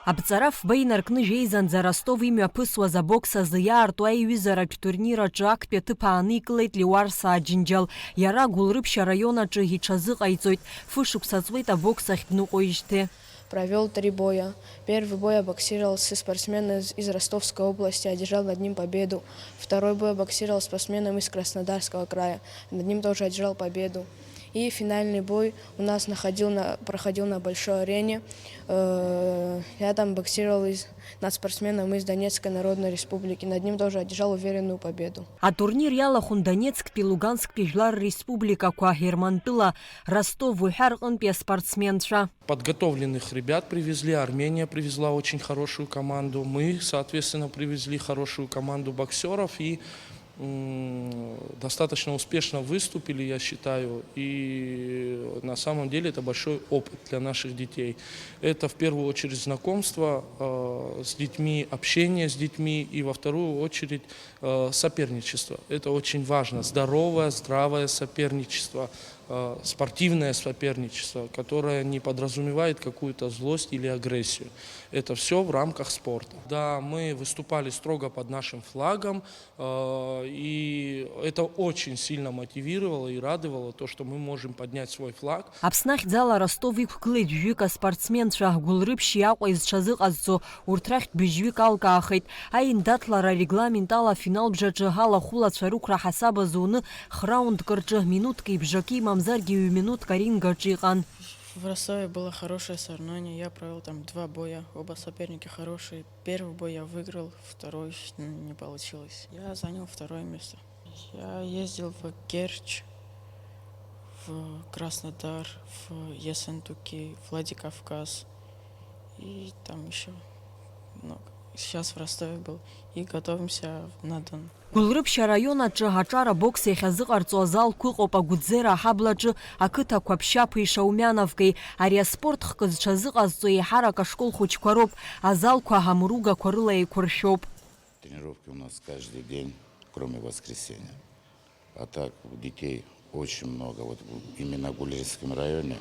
Абцараф бейнаркны жейзанза Ростов имҩаԥысуаз абокс азы иаарту аиҩызаратә турнир аҿы актәи аҭыԥааны икылеит Леуарса Аџьынџьал. Иара Гәылрыԥшь араион аҿы иҽазыҟаиҵоит. Фышықәса ҵуеит абокс ахь дныҟәоижьҭеи. Провел 3 боя. Первый бой я боксировал с спортсменом из Ростовской области, одержал над ним победу. Второй бой я боксировал с спортсменом из Краснодарского края, над ним тоже одержал победу. И финальный бой у нас проходил на большой арене. Я там боксировал над спортсменом из Донецкой Народной Республики, над ним тоже одержал уверенную победу. А турнир иалахәын Донецктәи Лугансктәи Жәлар Республикақәа, Ҳермантәыла, Ростов уҳәа рҟынтәи спортсменцәа. Подготовленных ребят привезли, Армения привезла очень хорошую команду, мы, соответственно, привезли хорошую команду боксеров и достаточно успешно выступили, я считаю, и на самом деле это большой опыт для наших детей. Это в первую очередь знакомство с детьми, общение с детьми и во вторую очередь соперничество. Это очень важно, здравое соперничество, спортивное соперничество, которое не подразумевает какую-то злость или агрессию. Это все в рамках спорта. Да, мы выступали строго под нашим флагом, и это очень сильно мотивировало и радовало то, что мы можем поднять свой флаг. Аԥсны ахьӡала Ростов иқәгылеит жәҩык аспортсменцәа. Гәылрыԥшь иаҟәа изҽазыҟазҵо урҭ рахьтә быжьҩык алкаахеит. Аиндаҭлара арегламент ала афиналбжаҿы алахәылацәа рықәра ҳасаб азуны храундк рҿы минуткеи бжаки мамзаргьы ҩ-минутка рингаҿы иҟан. В Ростове было хорошее соревнование, я провел там 2 боя, оба соперники хорошие. Первый бой я выиграл, второй не получилось. Я занял 2-е место. Я ездил в Керчь, в Краснодар, в Ессентуки, в Владикавказ и там еще много. Сейчас в Ростове был и готовимся на Дон. Гәылрыԥшь араион аҿы аҿар абокс иахьазыҟарҵо азалқәа ыҟоуп агәӡера аҳаблаҿы ақыҭақәа Ԥшьаԥи Шаумиановкеи. Ари аспорт хкы зҽазыҟазҵо еиҳарак ашкол хәыҷқәа роуп. Азалқәа ҳамругақәа рыла еиқәыршәоуп. Тренировки у нас каждый день, кроме воскресенья. А так детей очень много. Вот именно в Гулерском районе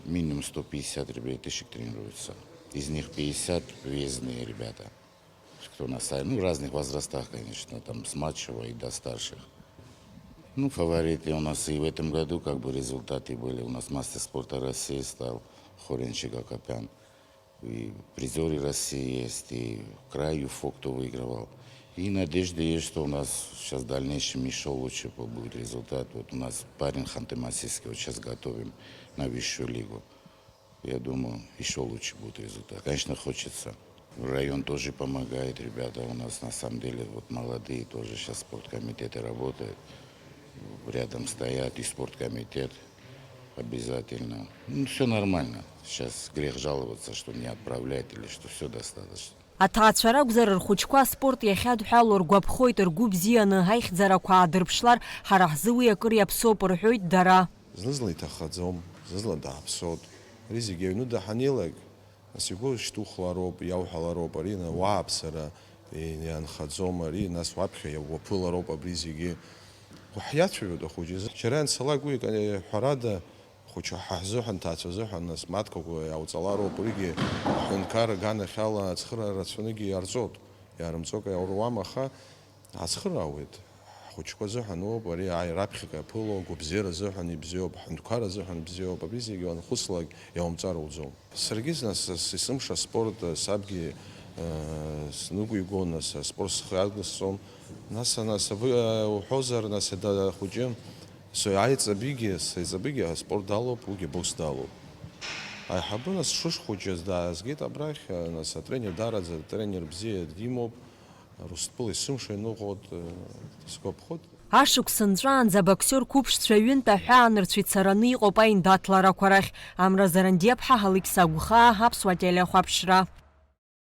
минимум 150 ребятишек тренируются. Из них 50 въездные ребята, кто на сайте, в разных возрастах, конечно, там с младшего и до старших. Фавориты у нас и в этом году результаты были. У нас мастер спорта России стал Хоренчик Акопян. И призеры России есть, и край ЮФО, кто выигрывал. И надежда есть, что у нас сейчас в дальнейшем еще лучше будет результат. Вот у нас парень Ханты-Мансийский, вот сейчас готовим на высшую лигу. Я думаю, еще лучше будет результат. Конечно, хочется. Район тоже помогает, ребята у нас на самом деле вот молодые тоже сейчас спорткомитеты работают. Рядом стоят и спорткомитет обязательно. Все нормально. Сейчас грех жаловаться, что не отправляют или что все достаточно. Аҭаацәа ракәзар рхәыҷқәа аспорт иахьадҳәало ргәаԥхоит, ргәы бзианы аихьӡарақәа аадырԥшлар, ҳара ҳзы уи акыр иаԥсоуп рҳәоит дара. Зны-зынла иҭахаӡом, зны-зынла даҳԥсоит. Ари зегьы аҩны даҳанеилак, нас игәы шьҭухлароуп, иауҳәалароуп, ари уааԥсара ианхаӡом, ари нас уаԥхьа иауаԥылароуп абри зегьы. Ҳиацәажәоит ахәыҷы. Џьара ианцалак уи ҳәарада хәыҷы ҳзыҳәан, ҭаацәа азыҳәан нас маҭқәак иауҵалароуп, уригьы ҳҳәынҭқар аганахьала ацхыраара рацәаныгьы иарҵоит. Иаарымҵока иауруам, аха ацхыраауеит. Ҳхәыҷқәа азыҳәан оуп, ари раԥхьаҟа иаԥыло, гәабзиара азыҳәан ибзиоуп, ҳҳәынҭқар азыҳәан ибзиоуп, абри зегьы уанхәыцлак иаумҵар уӡом. Саргьы нас исымша спорт сабгьы сныгәигон, нас аспорт схы адгылсон. Нас уҳәозар, нас ахәыҷы аиҵабигьы аспорт далоуп, уигьы бокс далоуп. Аиҳабы нас шышхәыҷыз даазгеит абрахь, нас атренер дараӡа, атренер бзиа димоуп, Русҭпыл есымша иныҟәоит, сгәаԥхоит. Ашықәса нҵәаанӡа абоксер қәыԥшцәа ҩынтә аҳәаанырцә ицараны иҟоуп аиндаҭларақәа рахь. Амра Зарандиаԥҳа, Алықьса Гәхаа, Аԥсуа телеихәаԥшра.